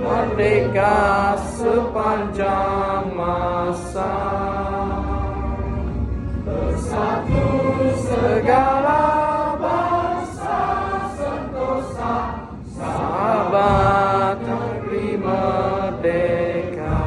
Merdeka sepanjang masa, bersatu segala bangsa sentosa, sahabat negeri merdeka.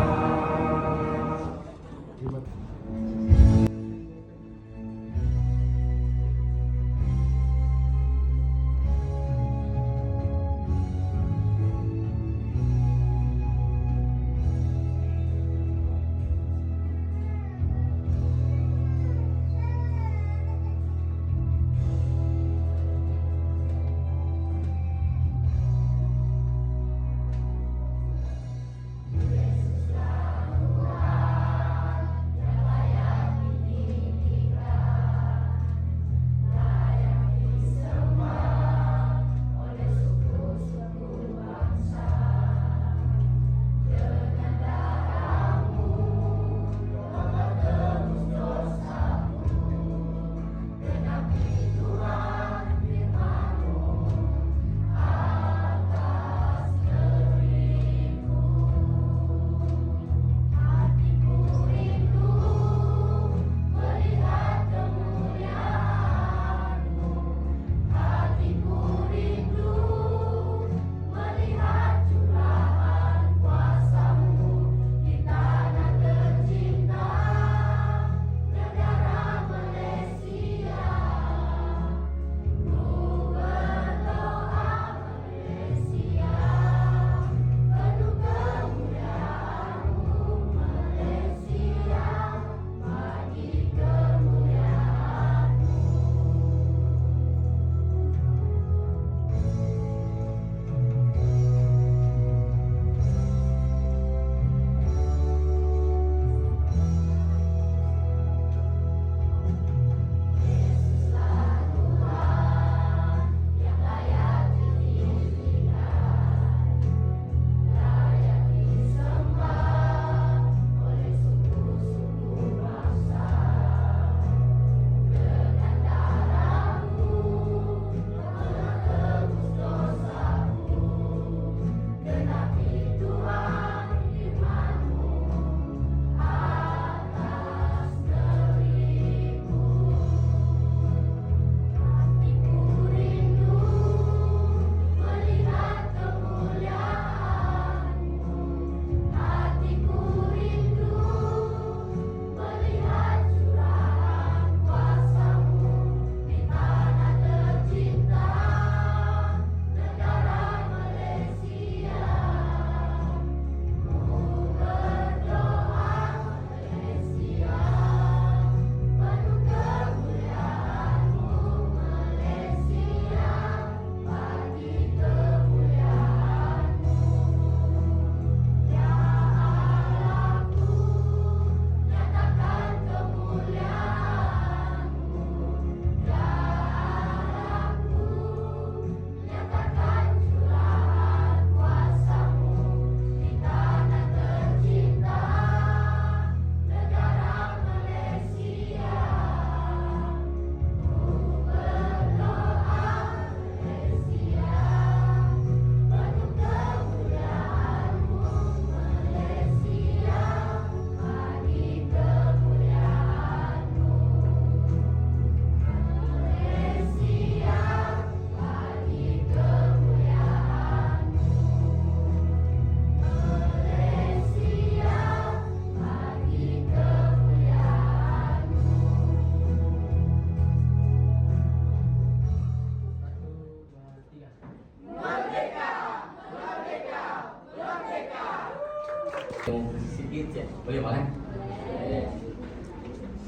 Sedikit ya, boleh Pak?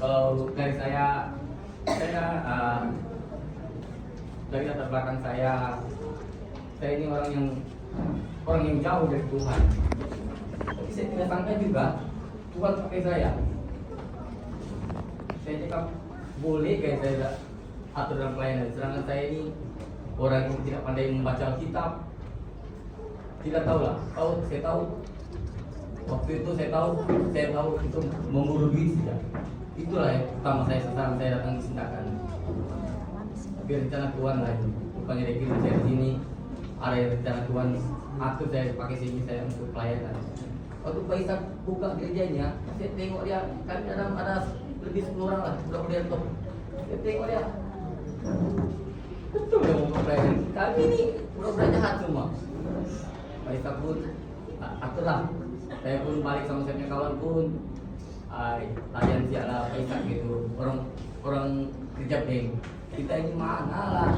Kalau dari saya dari latar belakang saya ini orang yang jauh dari Tuhan. Tapi saya tidak sangka juga Tuhan pakai saya. Saya cakap boleh kayak saya atur dalam pelayanan. Sedangkan saya ini orang yang tidak pandai membaca Alkitab. Tidak tahu lah. Saya tahu waktu itu saya tahu itu memburu duit saja. Itulah yang pertama sasaran saya datang di Sindakan. Tapi rencana Tuhan lah itu. Bukannya dia kirim saya di sini. Ada rencana Tuhan. Atur saya pakai sini saya untuk pelayanan. Waktu Pak Ishak buka gerejanya, saya tengok dia, kami ada lebih 10 orang lah, udah dia top. Saya tengok dia, betul dia mau pelayanan. Kami ini udah jahat semua. Pak Ishak pun aturlah. Saya pun balik sama saya punya kawan pun, layan sialah Pak Ishak gitu. Orang kerja bank. Kita ini mana lah,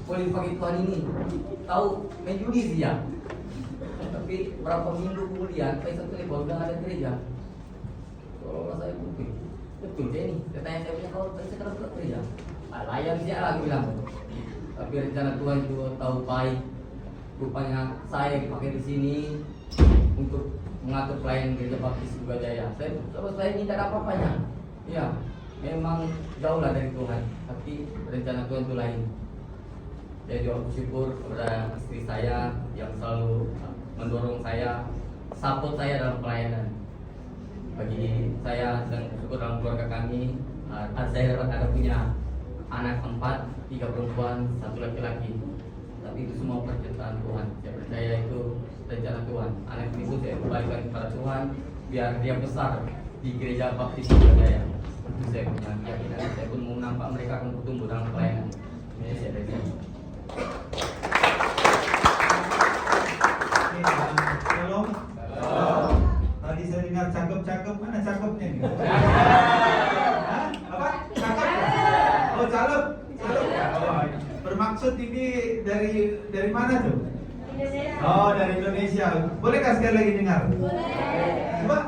boleh pakai Tuhan ini. Tahu main judi sih ya. Tapi berapa minggu kemudian Pak Ishak telepon udah ada gereja. Kalau saya betul saya ini. Saya tanya saya punya kawan, Pak Ishak harus gereja. Layan sialah aku bilang. Tapi rencana Tuhan itu tahu baik. Rupanya saya dipakai di sini untuk mengatur pelayanan gereja Baptis Sukajaya. Saya ini tidak ada apa-apanya. Ya, memang jauh lah dari Tuhan. Tapi rencana Tuhan itu lain. Saya juga bersyukur kepada istri saya yang selalu mendorong saya, support saya dalam pelayanan. Bagi saya sedang bersyukur dalam keluarga kami, saya ada punya anak 4, 3 perempuan, 1 laki-laki. Tapi itu semua percintaan Tuhan. Saya percaya itu rencana Tuhan. Anak itu saya kembalikan kepada Tuhan biar dia besar di gereja Baptis Sukajaya. Itu saya punya keyakinan. Saya pun mau nampak mereka akan bertumbuh dalam pelayanan. Ini saya dari saya. Shalom. Tadi saya dengar cakep-cakep, mana cakepnya nih? Apa? Cakep? Oh, cakep. Oh, bermaksud ini dari mana tuh? Indonesia. Oh, dari Indonesia. Bolehkah sekali lagi dengar? Boleh. Coba.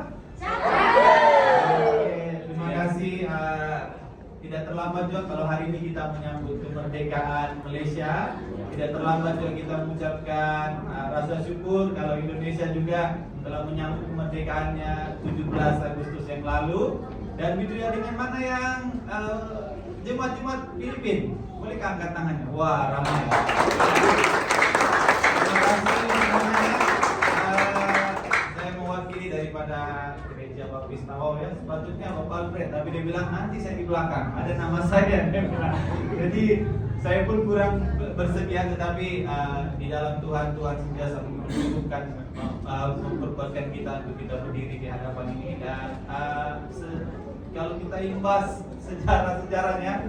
Oke, terima kasih. Tidak terlambat juga kalau hari ini kita menyambut kemerdekaan Malaysia. Tidak terlambat juga kita mengucapkan rasa syukur kalau Indonesia juga telah menyambut kemerdekaannya 17 Agustus yang lalu. Dan begitu ya dengan mana yang jemaat-jemaat Filipina? Bolehkah angkat tangannya? Wah, ramai. Terima kasih semuanya. Saya mewakili daripada gereja Baptis Tawau ya. Sepatutnya Bapak Alfred, tapi dia bilang nanti saya di belakang. Ada nama saya. Jadi saya pun kurang bersedia, tetapi di dalam Tuhan sentiasa mengumpulkan, memperkuatkan kita untuk kita berdiri di hadapan ini. Dan kalau kita imbas sejarahnya,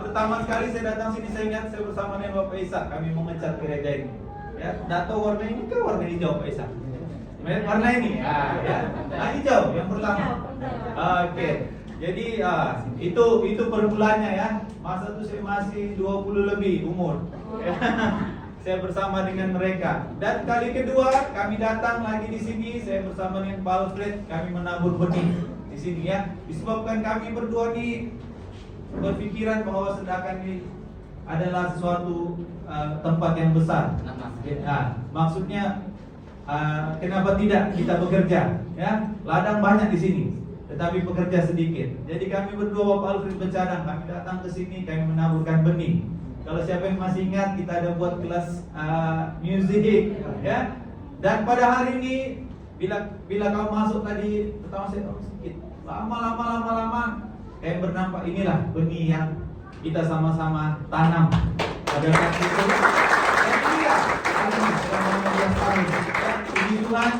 pertama sekali saya datang sini saya ingat saya bersama dengan Bapak Ishak, kami mengecat gereja ini. Ya, dato warna ini kan warna hijau Pak Ishak. Warna ini, ya. Hijau yang pertama. Oke. Jadi itu permulannya ya. Masa itu saya masih 20 lebih umur. Saya bersama dengan mereka. Dan kali kedua kami datang lagi di sini, saya bersama dengan Pak Alfred, kami menabur benih di sini ya. Disebabkan kami berdua nih berpikiran bahwa Sendakan ini adalah sesuatu tempat yang besar. Maksudnya kenapa tidak kita bekerja? Ya, ladang banyak di sini, tetapi pekerja sedikit. Jadi kami berdua Bapak Alfred bercadang, kami datang ke sini, kami menaburkan benih. Kalau siapa yang masih ingat, kita ada buat kelas music, ya. Dan pada hari ini, bila kau masuk tadi, pertama saya sedikit, lama, kayak bernampak inilah benih yang kita sama-sama tanam pada saat itu. Dan iya, ini Tuhan,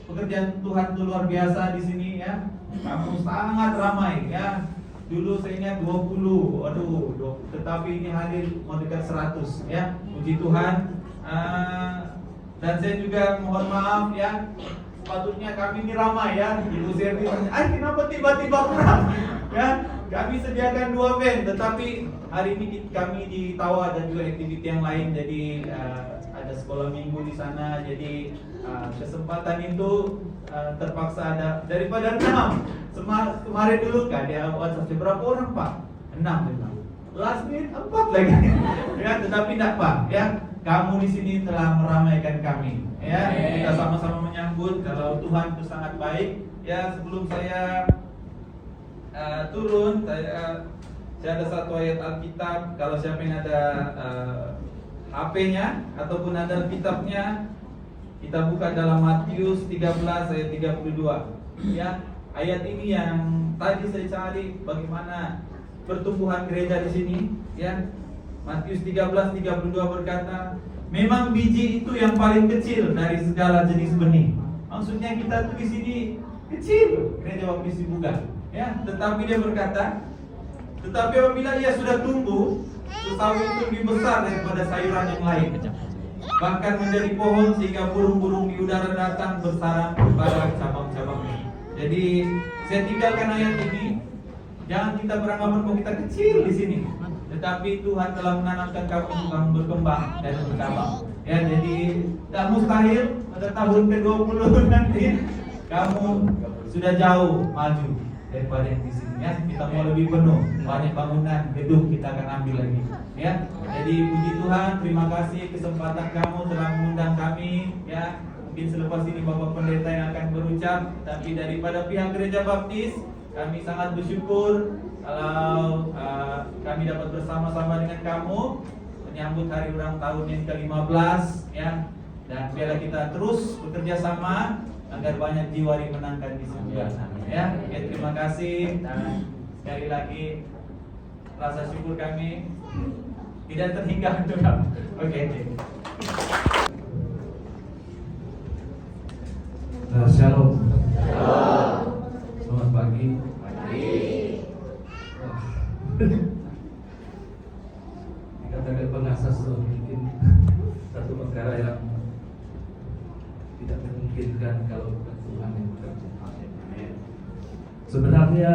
pekerjaan Tuhan itu luar biasa di sini ya. Kamu sangat ramai ya. Dulu saya ingat 20, tetapi ini hadir mau dekat 100 ya. Puji Tuhan. Dan saya juga mohon maaf ya. Sepatutnya kami ini ramai ya. Ibu Serti tanya, kenapa tiba-tiba kurang? Ya, kami sediakan 2 van, tetapi hari ini kami di Tawa dan juga aktiviti yang lain, jadi ada ada sekolah minggu di sana. Jadi kesempatan itu terpaksa ada daripada 6. Kemarin dulu kan dia WhatsApp berapa orang Pak? 6 memang. Last minute 4 lagi. Ya, tetapi tidak Pak, ya. Kamu di sini telah meramaikan kami. Ya, kita sama-sama menyambut kalau Tuhan itu sangat baik. Ya, sebelum saya turun, saya ada satu ayat Alkitab. Kalau siapa yang ada HP-nya ataupun ada kitabnya, kita buka dalam Matius 13 ayat 32. Ya, ayat ini yang tadi saya cari bagaimana pertumbuhan gereja di sini. Ya, Matius 13:32 berkata, memang biji itu yang paling kecil dari segala jenis benih. Maksudnya kita tuh di sini kecil, gereja Baptis Buga. Ya, tetapi dia berkata, tetapi apabila ia sudah tumbuh, sesawi itu lebih besar daripada sayuran yang lain, bahkan menjadi pohon sehingga burung-burung di udara datang bersarang pada cabang-cabangnya. Jadi saya tinggalkan ayat ini. Jangan kita beranggapan bahwa kita kecil di sini, tetapi Tuhan telah menanamkan kamu untuk kamu berkembang dan berkembang. Ya, jadi tak mustahil pada tahun ke-20 nanti kamu sudah jauh maju daripada yang di sini. Ya, kita mau lebih penuh, banyak bangunan, gedung kita akan ambil lagi. Ya, jadi puji Tuhan, terima kasih kesempatan kamu telah mengundang kami. Ya, mungkin selepas ini Bapak Pendeta yang akan berucap, tapi daripada pihak Gereja Baptis, kami sangat bersyukur kalau kami dapat bersama-sama dengan kamu menyambut hari ulang tahun yang ke-15, ya. Dan biarlah kita terus bekerja sama agar banyak jiwa dimenangkan di surga. Ya, terima kasih dan sekali lagi rasa syukur kami tidak terhingga untuk kamu. Oke. Shalom. Selamat pagi. Dikatakan pengasas mungkin satu perkara yang tidak memungkinkan kalau bukan Tuhan yang bekerja. Sebenarnya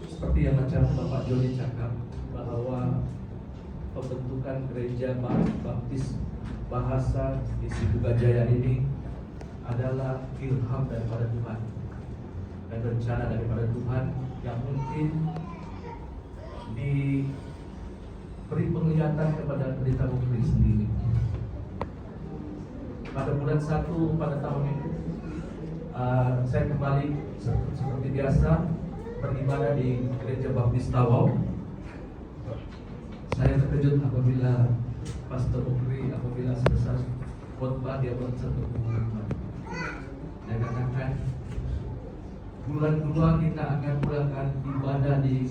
seperti yang macam Bapak Joni cakap bahwa pembentukan gereja Baptis Bahasa di Sibuga Jaya ini adalah ilham daripada Tuhan dan rencana daripada Tuhan yang mungkin diberi penglihatan kepada Pendeta Mukri sendiri. Pada bulan 1 pada tahun itu saya kembali seperti biasa beribadah di Gereja Baptis Tawau. Saya terkejut apabila Pastor Mukri apabila selesai khotbah dia buat satu pengumuman. Dia katakan bulan 2 kita akan mulakan ibadah di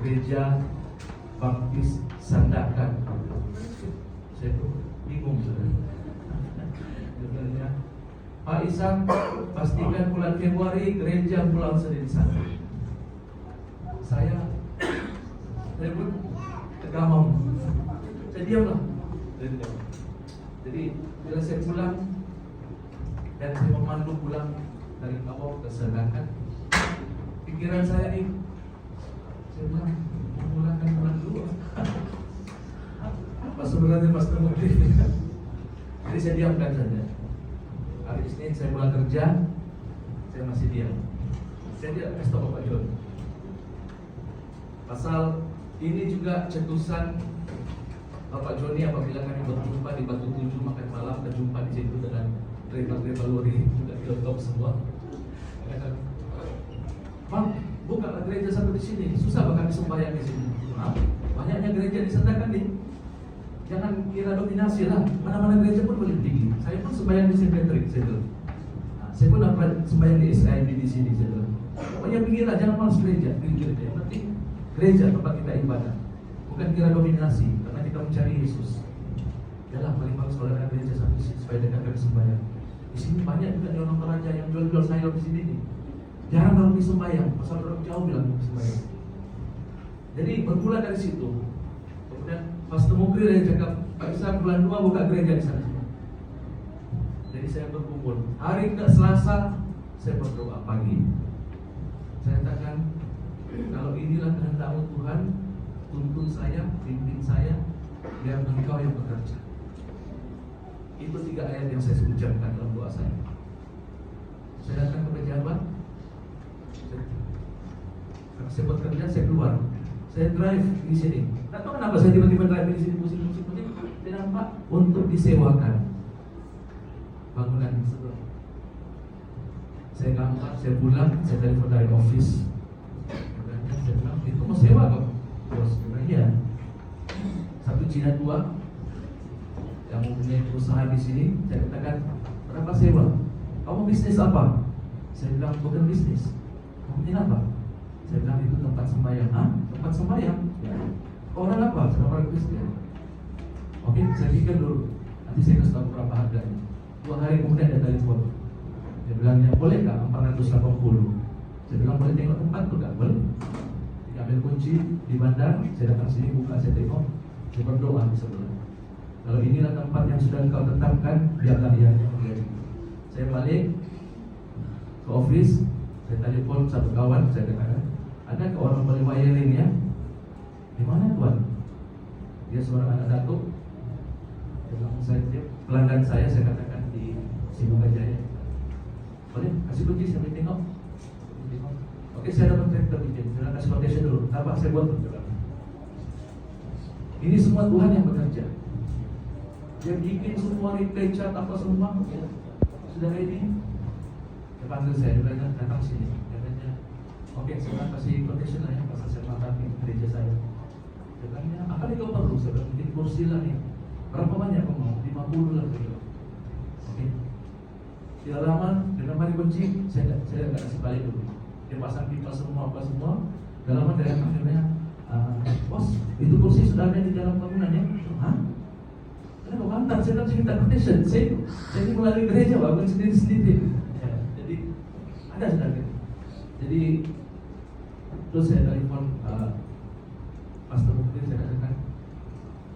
Gereja Baptis Sandakan. Saya bingung sebenarnya. Pak Isan pastikan bulan Februari gereja Pulau Seri di sana. Saya pun tegamam. Saya diamlah. Jadi bila saya pulang dan saya memandu pulang dari Tawau ke Sandakan, pikiran saya ini, saya bilang memulakan bulan 2. Apa sebenarnya Pastor Mukri? Jadi saya diamkan saja. Hari Senin saya pulang kerja, saya masih diam. Saya tidak kasih tahu Bapak John. Pasal ini juga cetusan Bapak Joni apabila kami berjumpa di Batu Tujuh makan malam, berjumpa di situ dengan driver lori juga dilotop semua. Bang, bukalah gereja satu di sini. Susah bahkan sembahyang di sini. Banyaknya gereja di Sandakan nih. Jangan kira dominasi lah. Mana-mana gereja pun boleh tinggi. Saya pun sembahyang di St. Patrick, saya pun dapat sembahyang di SIB di sini, Pokoknya pikirlah, jangan malas gereja. Yang penting gereja tempat kita ibadah. Bukan kira dominasi, karena kita mencari Yesus. Yalah, paling bagus kalau ada gereja satu supaya dekat kami sembahyang. Di sini banyak juga orang raja yang jual-jual sayur di sini nih. Jarang orang di sembahyang, pasal orang jauh bilang sembahyang. Jadi bermula dari situ. Kemudian Pastor Mukri dia cakap, Pak Isan bulan 2 buka gereja di sana. Jadi saya berkumpul. Hari ke Selasa saya berdoa pagi. Saya katakan, kalau inilah kehendak Tuhan, tuntun saya, pimpin saya, biar Engkau yang bekerja. Itu 3 ayat yang saya ucapkan dalam doa saya. Saya datang ke pejabat, karena saya buat kerja, saya keluar, saya drive di sini. Tak tahu kenapa saya tiba-tiba drive di sini, musik-musik, saya nampak untuk disewakan bangunan tersebut. Saya gambar, saya pulang, saya telepon dari office. Saya bilang, itu mau sewa kok? Bos, iya. Satu Cina 2 yang mempunyai perusahaan di sini. Saya katakan, berapa sewa? Kamu bisnis apa? Saya bilang, bukan bisnis. Kamu ini apa? Saya bilang, itu tempat sembahyang. Hah? Tempat sembahyang? Ya. Orang apa? Saya orang Kristen. Oke, saya pikir dulu. Nanti saya kasih tahu berapa harganya. 2 hari kemudian ada telepon. Dia bilang, ya boleh kak 480. Saya bilang, boleh tengok tempat tuh kak? Boleh. Dia ambil kunci di bandar. Saya datang sini, buka, saya tengok. Saya berdoa di sebelah. Kalau inilah tempat yang sudah engkau tetapkan, biarlah ia menjadi. Saya balik ke office. Saya telepon satu kawan. Saya katakan, ada ke orang boleh wiring ya? Di mana tuan? Dia seorang anak datuk. Dia bilang, saya pelanggan saya katakan di Sibukajaya. Boleh kasih kunci saya boleh tengok. Oke, saya dapat traktor izin. Saya kasih location dulu. Apa saya buat? Ini semua Tuhan yang bekerja. Dia bikin semua replay chat apa semua ya. Sudah ready. Dia panggil saya, dia bilang datang sini. Dia tanya, oke, saya kasih location lah ya, pasal saya melengkapi gereja saya. Dia bilang, ya, apa nih kau perlu? Saya bilang, bikin kursi lah nih. Berapa banyak kau mau? 50 lah. Oke. Tidak lama, dengan mari kunci, saya nggak kasih balik dulu. Dia pasang pipa semua, apa semua. Tidak lama dari akhirnya, bos, itu kursi sudah ada di dalam bangunan ya? Hah? Kenapa mantan? Saya kan minta quotation. Saya ini melalui gereja, bangun sendiri-sendiri. Ya, jadi ada sudah. Jadi terus saya telepon pastor mungkin saya katakan,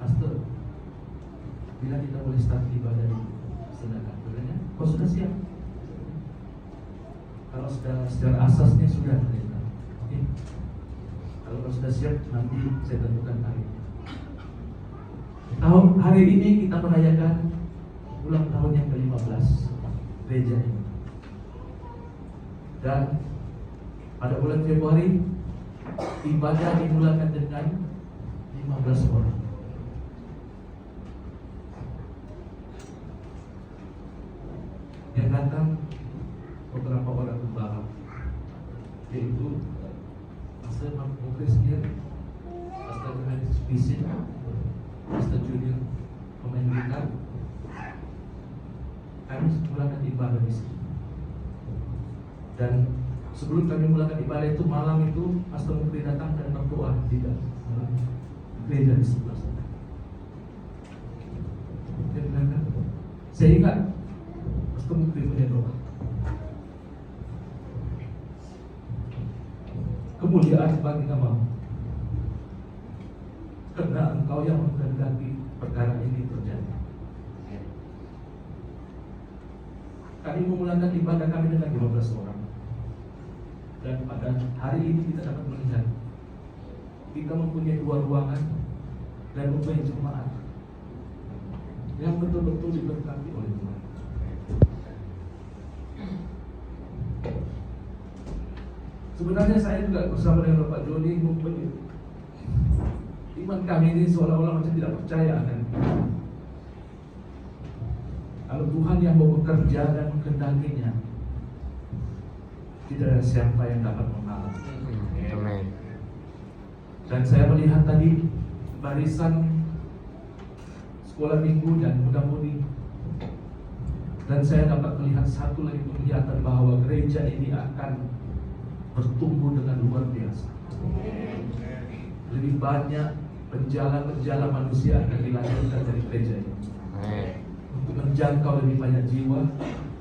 pastor, bila kita boleh start ibadah di sedangkan, katanya, kau sudah siap? Kalau sudah secara asasnya sudah, ternyata. Oke. Kalau kau sudah siap, nanti saya tentukan hari. Hari ini kita merayakan ulang tahun yang ke-15 gereja ini. Dan pada bulan Februari ibadah dimulakan dengan 15 orang. Yang datang beberapa orang gembala, yaitu Pastor Mokres sendiri, Pastor Johannes Pisin, Pastor Junior pemain gitar. Kami mulakan ibadah di sini. Dan sebelum kami mulakan ibadah itu, malam itu Pastor Mokres datang dan berdoa di dalam gereja di sebelah sana. Dia bilang, saya ingat Pastor Mokres punya doa. Kemuliaan bagi namamu, karena engkau yang menghendaki perkara ini terjadi. Kami memulakan ibadah kami dengan 15 orang. Dan pada hari ini kita dapat melihat kita mempunyai 2 ruangan dan mempunyai jemaat yang betul-betul diberkati oleh Tuhan. Sebenarnya saya juga bersama dengan Bapak Joni mempunyai iman kami ini seolah-olah macam tidak percaya akan kalau Tuhan yang mau bekerja dan menghendakinya, tidak ada siapa yang dapat menghalang. Amin. Dan saya melihat tadi barisan sekolah minggu dan muda-mudi, dan saya dapat melihat satu lagi penglihatan bahwa gereja ini akan bertumbuh dengan luar biasa. Lebih banyak penjala-penjala manusia akan dilahirkan dari gereja ini untuk menjangkau lebih banyak jiwa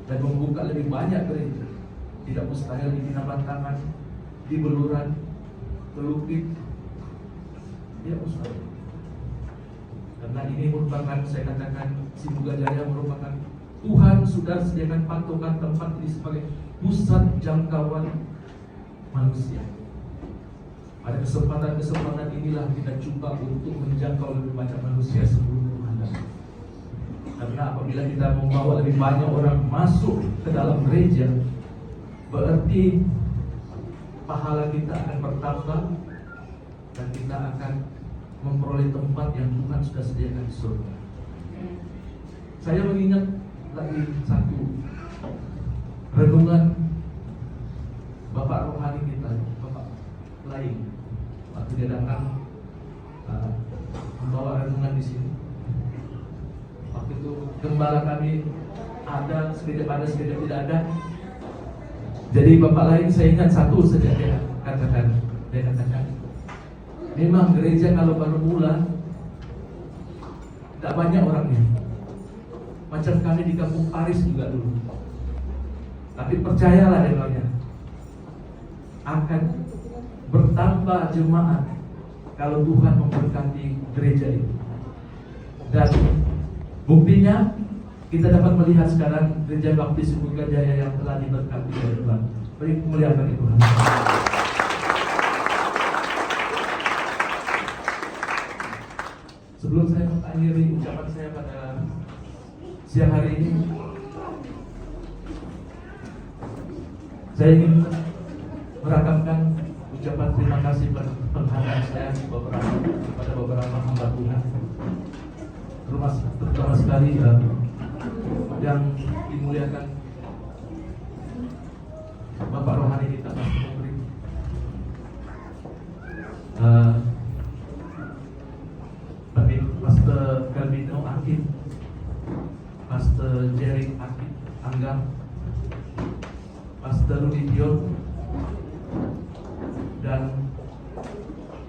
dan membuka lebih banyak gereja. Tidak mustahil di Kinabatangan, di Beluran, Telukit, tidak mustahil. Karena ini merupakan, saya katakan, Sibukajaya merupakan Tuhan sudah sediakan patokan tempat ini sebagai pusat jangkauan manusia. Pada kesempatan-kesempatan inilah kita coba untuk menjangkau lebih banyak manusia sebelum Tuhan datang. Karena apabila kita membawa lebih banyak orang masuk ke dalam gereja, berarti pahala kita akan bertambah dan kita akan memperoleh tempat yang Tuhan sudah sediakan di surga. Saya mengingat lagi satu renungan Bapak rohani kita, Bapak lain, waktu dia datang membawa renungan di sini. Waktu itu gembala kami ada, sekejap tidak ada. Jadi Bapak lain saya ingat satu saja dia katakan, memang gereja kalau baru mula tidak banyak orangnya. Macam kami di kampung Paris juga dulu. Tapi percayalah dengannya, akan bertambah jemaat kalau Tuhan memberkati gereja itu. Dan buktinya kita dapat melihat sekarang Gereja Baptis Surga Jaya yang telah diberkati oleh Tuhan. Beri kemuliaan bagi Tuhan. Sebelum saya mengakhiri ucapan saya pada siang hari ini, saya ingin merakamkan ucapan terima kasih pada penghargaan saya kepada beberapa hamba Tuhan, terutama sekali yang dimuliakan Bapak rohani kita, Pastor Mubri, Pastor Galvino Akib, Pastor Jerry Akib Angga, Pastor Rudi Dion, dan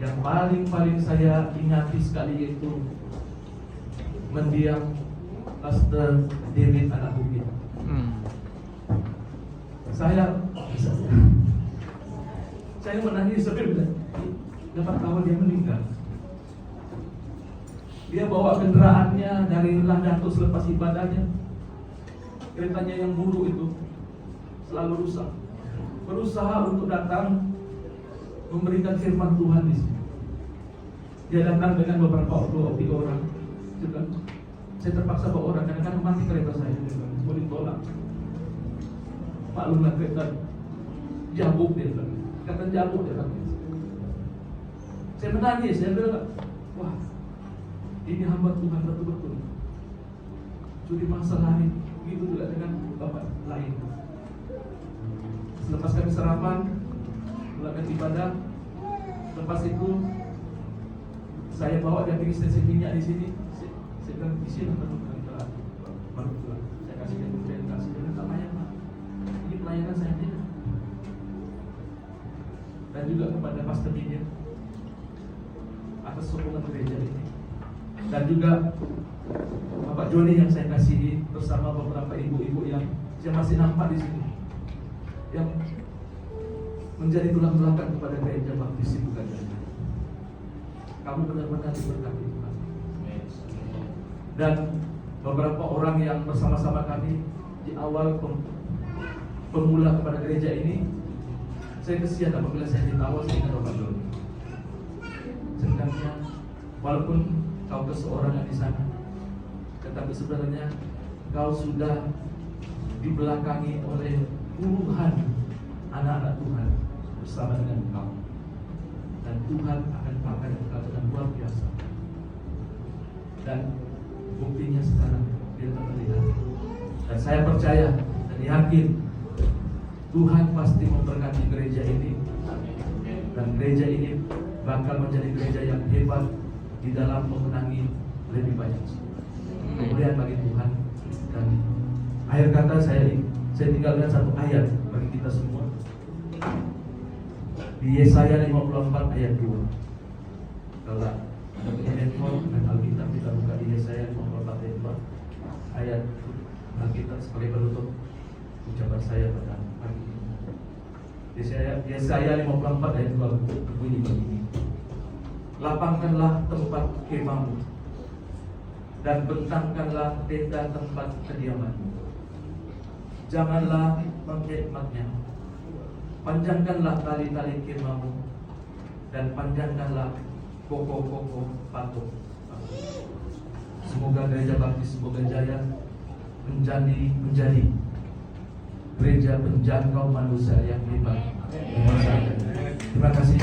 yang paling saya ingati sekali yaitu mendiang Pastor David anak bukit. Saya menangis sampai dapat tahu dia meninggal. Dia bawa kendaraannya dari Lahdato selepas ibadahnya. Keretanya yang buruk itu selalu rusak. Berusaha untuk datang memberikan firman Tuhan di sini. Dia datang dengan beberapa 2-3 orang. Saya terpaksa bawa orang, kadang-kadang mati kereta saya, mau ditolak. Maklumlah kereta jabuk dia bilang, kata jabuk dia bilang. Saya menangis, saya bilang, wah, ini hamba Tuhan betul-betul. Jadi masa lain, begitu juga dengan bapak lain. Selepas kami sarapan, melakukan ibadah, lepas itu saya bawa dia pergi stasiun minyak di sini. Saya bilang di sini baru pulang. Saya kasih dia pembelian kasih dia tak payah Pak. Ini pelayanan saya tidak. Dan juga kepada Pastor Media atas sokongan gereja ini. Dan juga Bapak Joni yang saya kasihi bersama beberapa ibu-ibu yang saya masih nampak di sini, yang menjadi tulang belakang kepada gereja Baptis Surga Jaya. Kamu benar-benar diberkati Tuhan. Dan beberapa orang yang bersama-sama kami di awal pemula kepada gereja ini, saya kesian apabila saya ditawar saya ingat Bapak Joni. Sebenarnya walaupun kau keseorangan di sana, tetapi sebenarnya kau sudah dibelakangi oleh puluhan anak-anak Tuhan bersama dengan kau, dan Tuhan akan pakai engkau dengan luar biasa. Dan buktinya sekarang kita melihat, dan saya percaya dan yakin Tuhan pasti memberkati gereja ini, dan gereja ini bakal menjadi gereja yang hebat di dalam memenangi lebih banyak. Kemudian bagi Tuhan. Dan akhir kata saya tinggalkan satu ayat bagi kita semua di Yesaya 54 ayat 2. Kalau ada punya handphone dan Alkitab, kita buka di Yesaya 54 ayat 2. Ayat Alkitab sebagai penutup ucapan saya pada pagi ini. Yesaya 54 ayat 2 berbunyi begini: lapangkanlah tempat kemahmu dan bentangkanlah tenda tempat kediamanmu. Janganlah menghikmatnya, panjangkanlah tali-tali kemahmu dan panjangkanlah kokoh-kokoh patung. Semoga Gereja Baptis Bogajaya menjadi gereja penjangkau manusia yang hebat. Terima kasih.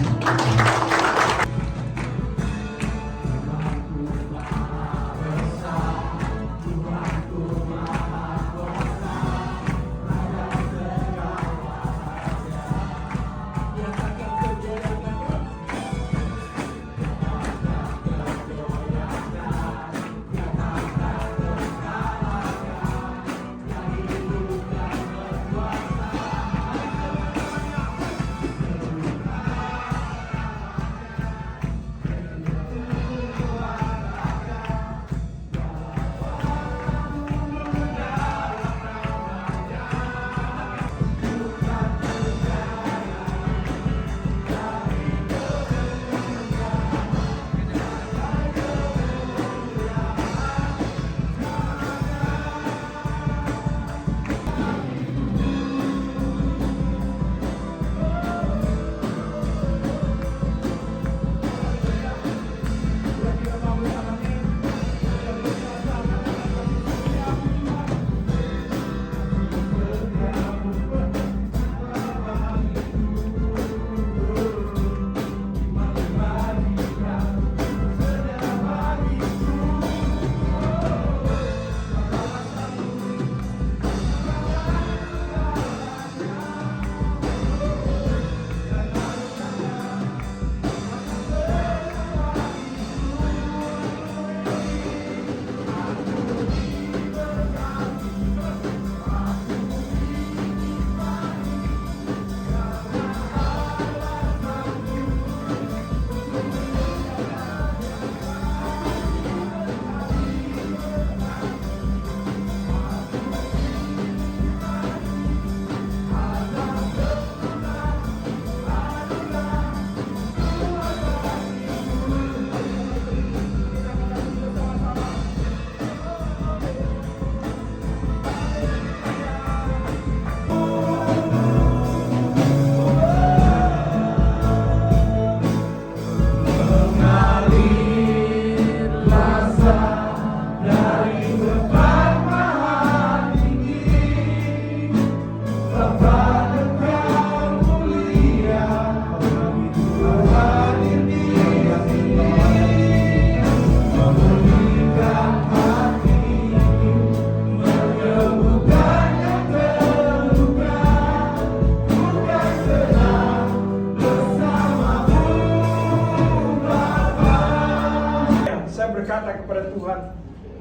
berkata kepada Tuhan,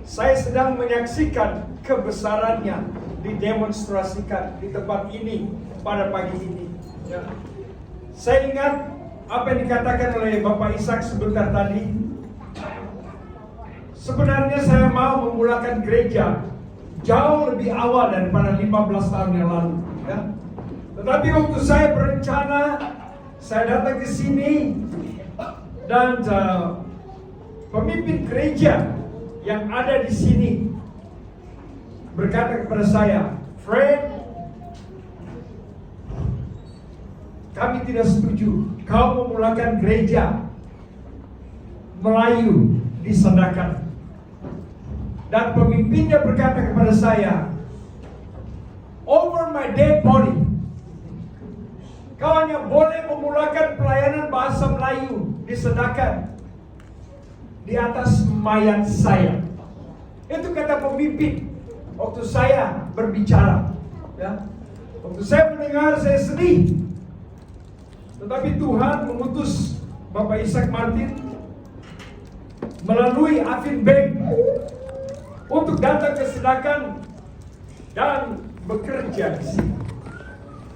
saya sedang menyaksikan kebesarannya didemonstrasikan di tempat ini pada pagi ini. Ya. Saya ingat apa yang dikatakan oleh Bapak Ishak sebentar tadi. Sebenarnya saya mau memulakan gereja jauh lebih awal daripada 15 tahun yang lalu. Ya. Tetapi waktu saya berencana, saya datang ke sini dan pemimpin gereja yang ada di sini berkata kepada saya, Fred, kami tidak setuju kau memulakan gereja Melayu di Sandakan. Dan pemimpinnya berkata kepada saya, over my dead body, kau hanya boleh memulakan pelayanan bahasa Melayu di Sandakan di atas mayat saya. Itu kata pemimpin waktu saya berbicara. Ya. Waktu saya mendengar, saya sedih. Tetapi Tuhan mengutus Bapak Ishak Martin melalui Afin Bank untuk datang ke Sandakan dan bekerja di sini.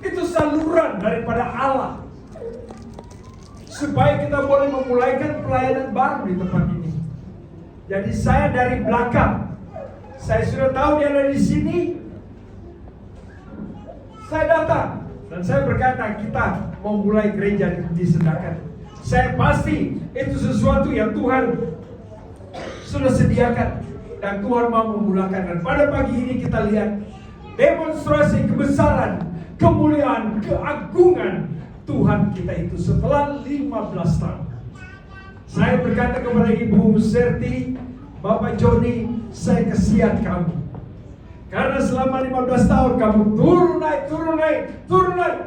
Itu saluran daripada Allah supaya kita boleh memulaikan pelayanan baru di tempat ini. Jadi saya dari belakang, saya sudah tahu dia ada di sini. Saya datang dan saya berkata, kita mau mulai gereja di Sandakan. Saya pasti itu sesuatu yang Tuhan sudah sediakan dan Tuhan mau memulakan. Dan pada pagi ini kita lihat demonstrasi kebesaran, kemuliaan, keagungan Tuhan kita itu setelah 15 tahun. Saya berkata kepada Ibu Serti, Bapak Joni, saya kasihan kamu. Karena selama 15 tahun kamu turun naik.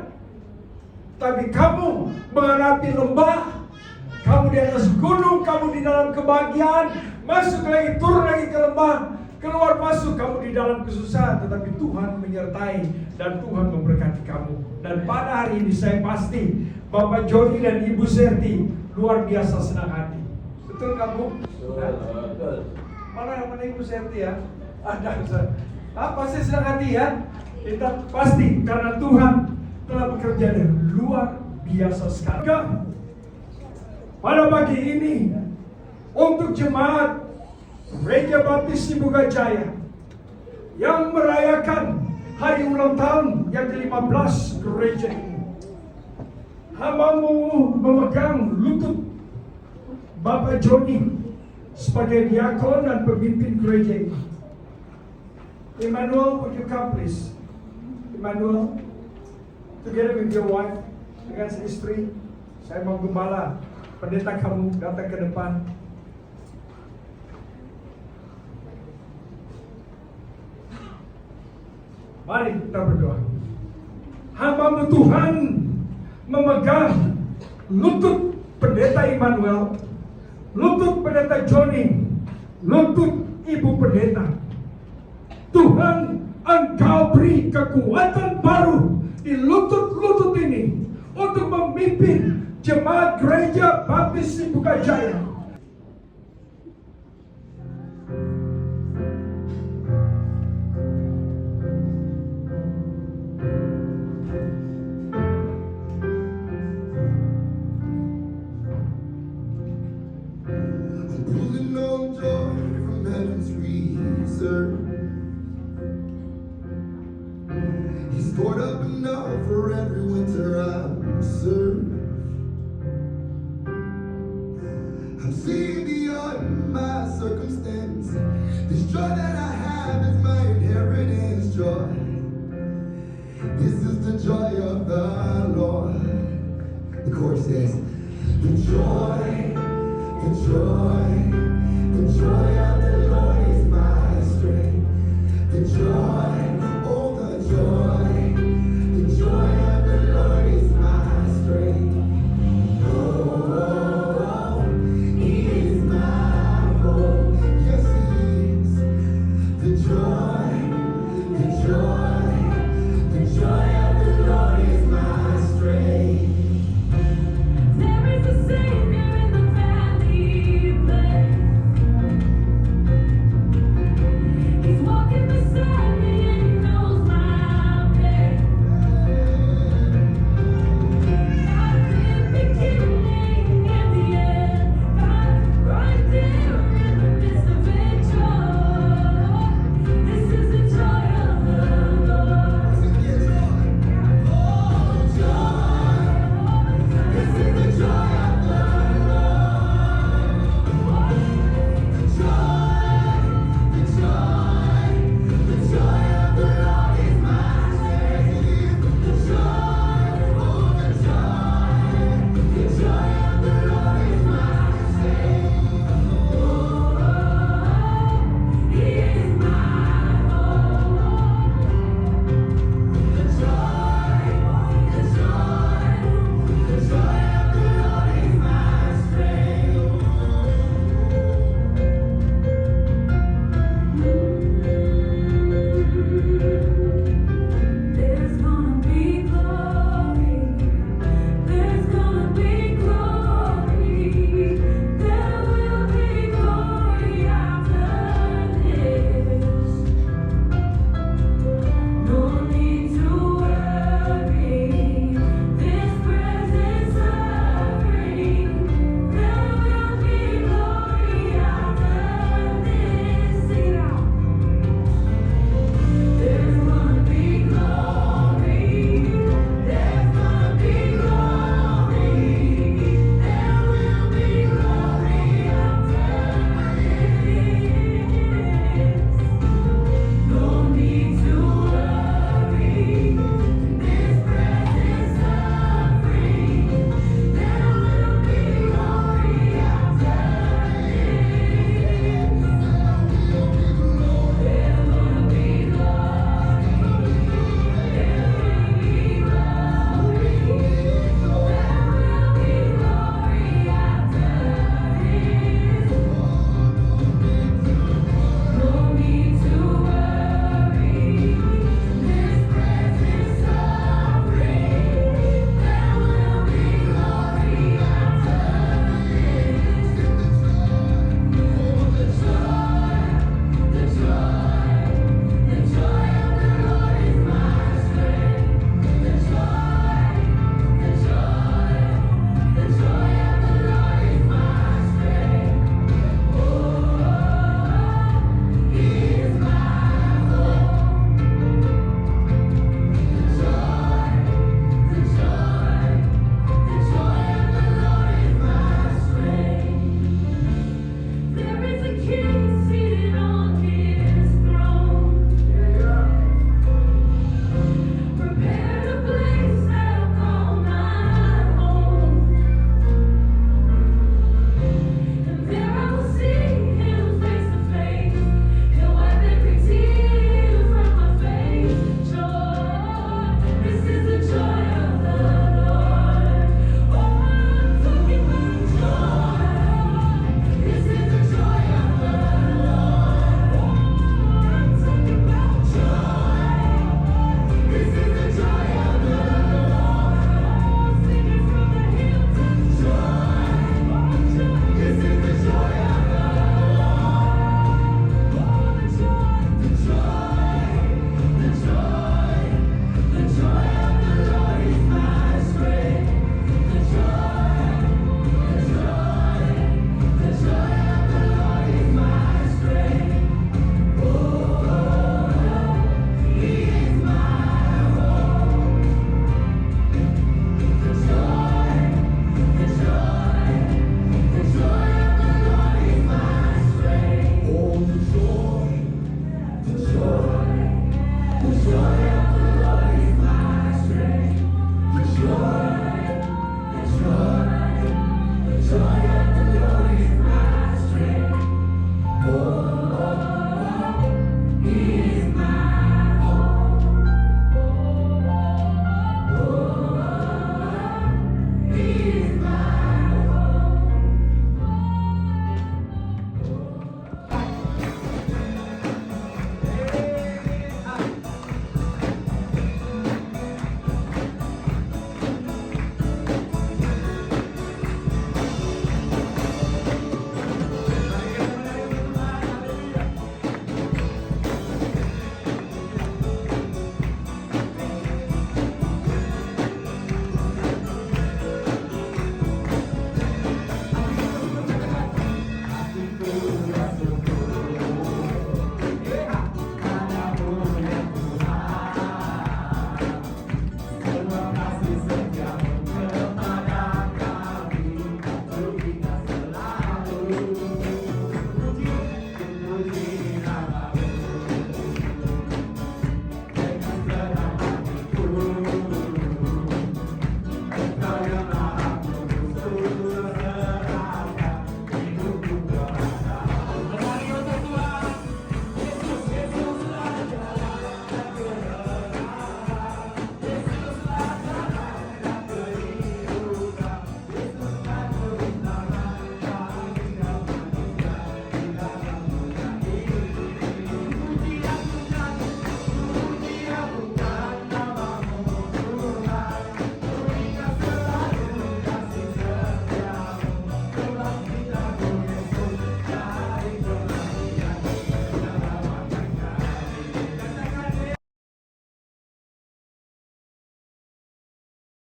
Tapi kamu menghadapi lembah, kamu di atas gunung, kamu di dalam kebahagiaan, masuk lagi, turun lagi ke lembah, keluar masuk, kamu di dalam kesusahan. Tetapi Tuhan menyertai dan Tuhan memberkati kamu. Dan pada hari ini saya pasti Bapak Joni dan Ibu Serti luar biasa senang hati. Betul kamu? Betul. Mana Ibu Serti ya? Ada Ustaz. Pasti senang hati ya? Kita pasti karena Tuhan telah bekerja dengan luar biasa sekali. Pada pagi ini untuk jemaat Gereja Baptis Ibu Gajaya yang merayakan hari ulang tahun yang ke-15 gereja ini, hambamu memegang lutut Bapak Joni sebagai diakon dan pemimpin gereja ini. Emmanuel, would you come please? Emmanuel, together with your wife, dengan istri, saya mau gembala, pendeta kamu datang ke depan. Mari kita berdoa. Hamba-Mu Tuhan memegang lutut pendeta Emmanuel, lutut pendeta Joni, lutut Ibu pendeta. Tuhan, Engkau beri kekuatan baru di lutut-lutut ini untuk memimpin jemaat Gereja Baptis Ibu Gajaya. Pulling on joy from heaven's reserve. He's stored up enough for every winter I've served. I'm seeing beyond my circumstance. This joy that I have is my inheritance joy. This is the joy of the Lord. The chorus says, the joy of the Lord.